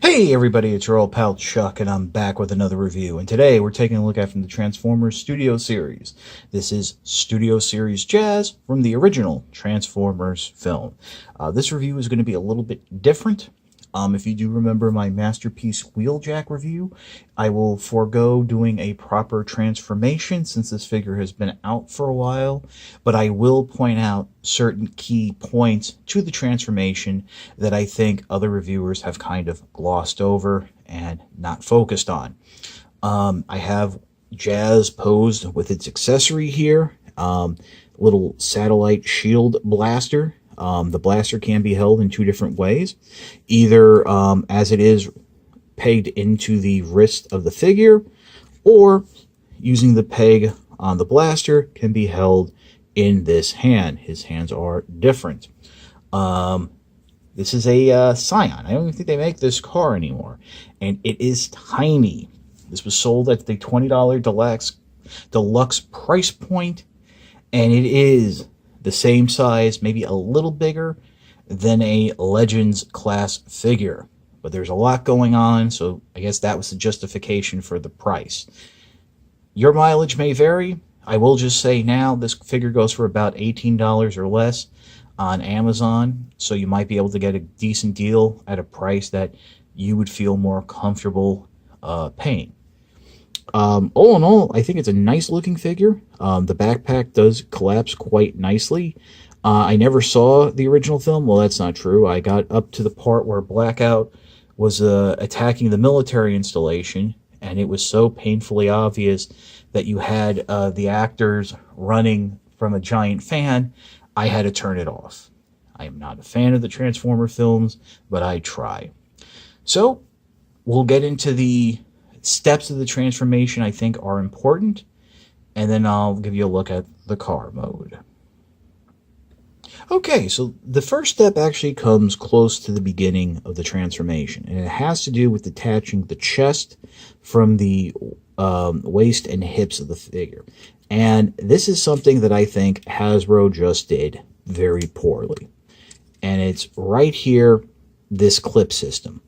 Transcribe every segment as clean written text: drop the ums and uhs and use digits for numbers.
Hey everybody, it's your old pal Chuck, and I'm back with another review. And today we're taking a look at from the Transformers Studio Series. This is Studio Series Jazz from the original Transformers film. This review is going to be a little bit different. If you do remember my Masterpiece Wheeljack review, I will forego doing a proper transformation since this figure has been out for a while, but I will point out certain key points to the transformation that I think other reviewers have kind of glossed over and not focused on. I have Jazz posed with its accessory here, little satellite shield blaster. The blaster can be held in two different ways, either as it is pegged into the wrist of the figure, or using the peg on the blaster can be held in this hand. His hands are different. This is a Scion. I don't even think they make this car anymore, and it is tiny. This was sold at the $20 deluxe price point, and it is the same size, maybe a little bigger than a Legends class figure. But there's a lot going on, so I guess that was the justification for the price. Your mileage may vary. I will just say now this figure goes for about $18 or less on Amazon, so you might be able to get a decent deal at a price that you would feel more comfortable paying. All in all, I think it's a nice looking figure. The backpack does collapse quite nicely. I never saw the original film. Well, that's not true. I got up to the part where Blackout was attacking the military installation, and it was so painfully obvious that you had the actors running from a giant fan. I had to turn it off. I am not a fan of the Transformer films, but I try. So, we'll get into the steps of the transformation I think are important, and then I'll give you a look at the car mode. Okay, so the first step actually comes close to the beginning of the transformation, and it has to do with detaching the chest from the waist and hips of the figure. And this is something that I think Hasbro just did very poorly. And it's right here, this clip system.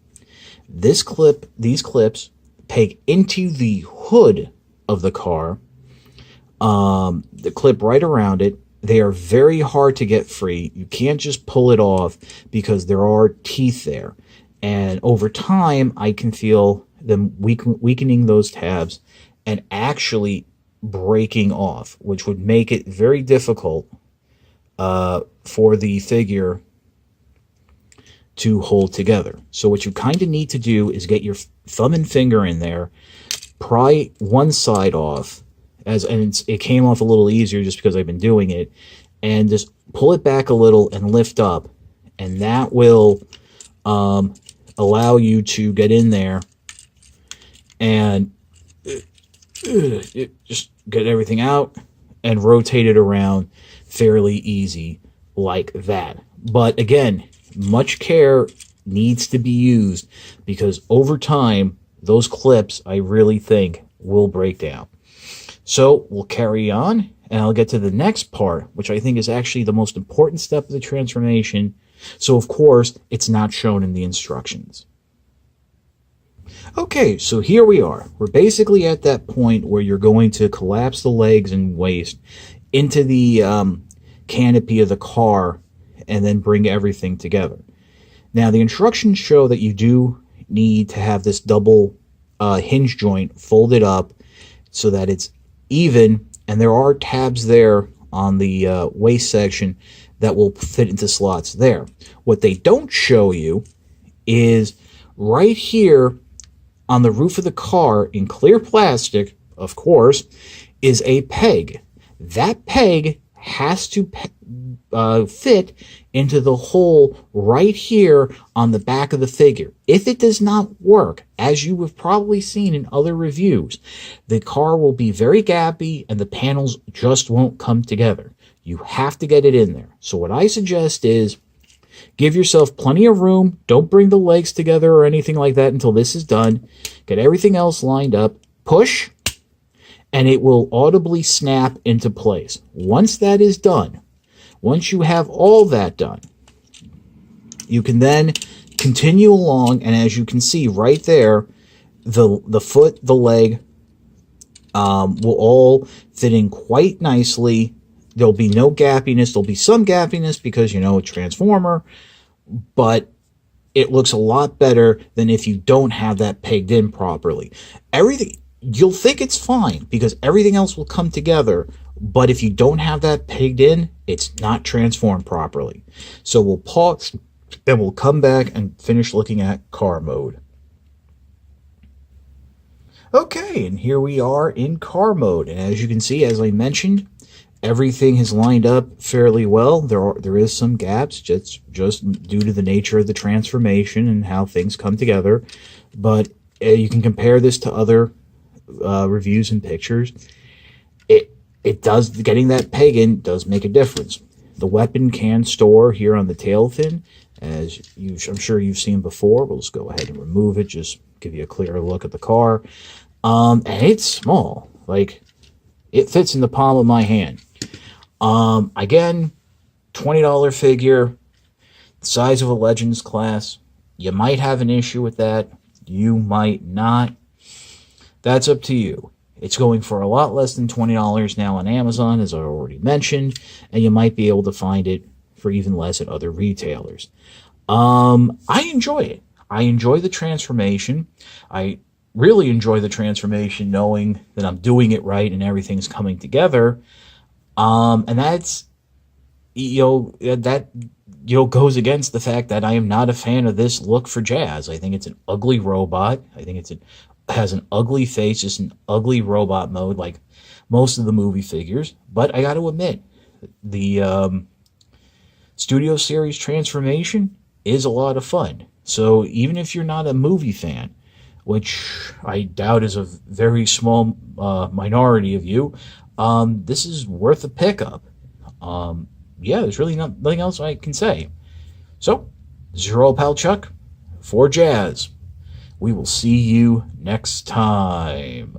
These clips peg into the hood of the car, the clip right around it. They are very hard to get free. You can't just pull it off because there are teeth there. And over time, I can feel them weakening those tabs and actually breaking off, which would make it very difficult for the figure to hold together. So what you kind of need to do is get your thumb and finger in there, pry one side off, and it came off a little easier just because I've been doing it, and just pull it back a little and lift up, and that will allow you to get in there and just get everything out and rotate it around fairly easy like that. But again, much care needs to be used because over time, those clips, I really think, will break down. So we'll carry on, and I'll get to the next part, which I think is actually the most important step of the transformation. So, of course, it's not shown in the instructions. Okay, so here we are. We're basically at that point where you're going to collapse the legs and waist into the canopy of the car and then bring everything together. Now, the instructions show that you do need to have this double hinge joint folded up so that it's even, and there are tabs there on the waist section that will fit into slots there. What they don't show you is right here on the roof of the car in clear plastic, of course, is a peg. That peg has to fit into the hole right here on the back of the figure. If it does not work, as you have probably seen in other reviews, the car will be very gappy and the panels just won't come together. You have to get it in there. So what I suggest is give yourself plenty of room. Don't bring the legs together or anything like that until this is done. Get everything else lined up. Push, and it will audibly snap into place. Once that is done, once you have all that done, you can then continue along, and as you can see right there, the foot, the leg, will all fit in quite nicely. There'll be no gappiness. There'll be some gappiness because, a Transformer, but it looks a lot better than if you don't have that pegged in properly. You'll think it's fine because everything else will come together, but if you don't have that pegged in, it's not transformed properly. So we'll pause, then we'll come back and finish looking at car mode. Okay, and here we are in car mode, and as you can see, as I mentioned, everything has lined up fairly well. There is some gaps, just due to the nature of the transformation and how things come together, but you can compare this to other reviews and pictures. It does, getting that peg in does make a difference. The weapon can store here on the tail fin, as I'm sure you've seen before. We'll just go ahead and remove it, just give you a clearer look at the car. And it's small, like it fits in the palm of my hand. Again, $20 figure, the size of a Legends class. You might have an issue with that. You might not. That's up to you. It's going for a lot less than $20 now on Amazon, as I already mentioned, and you might be able to find it for even less at other retailers. I enjoy it. I enjoy the transformation. I really enjoy the transformation knowing that I'm doing it right and everything's coming together. And that's, goes against the fact that I am not a fan of this look for Jazz. I think it's an ugly robot. I think it has an ugly face, just an ugly robot mode like most of the movie figures. But I got to admit, the Studio Series transformation is a lot of fun. So even if you're not a movie fan, which I doubt is a very small minority of you, this is worth a pickup. Yeah, there's really nothing else I can say. So, this is your old pal Chuck for Jazz. We will see you next time.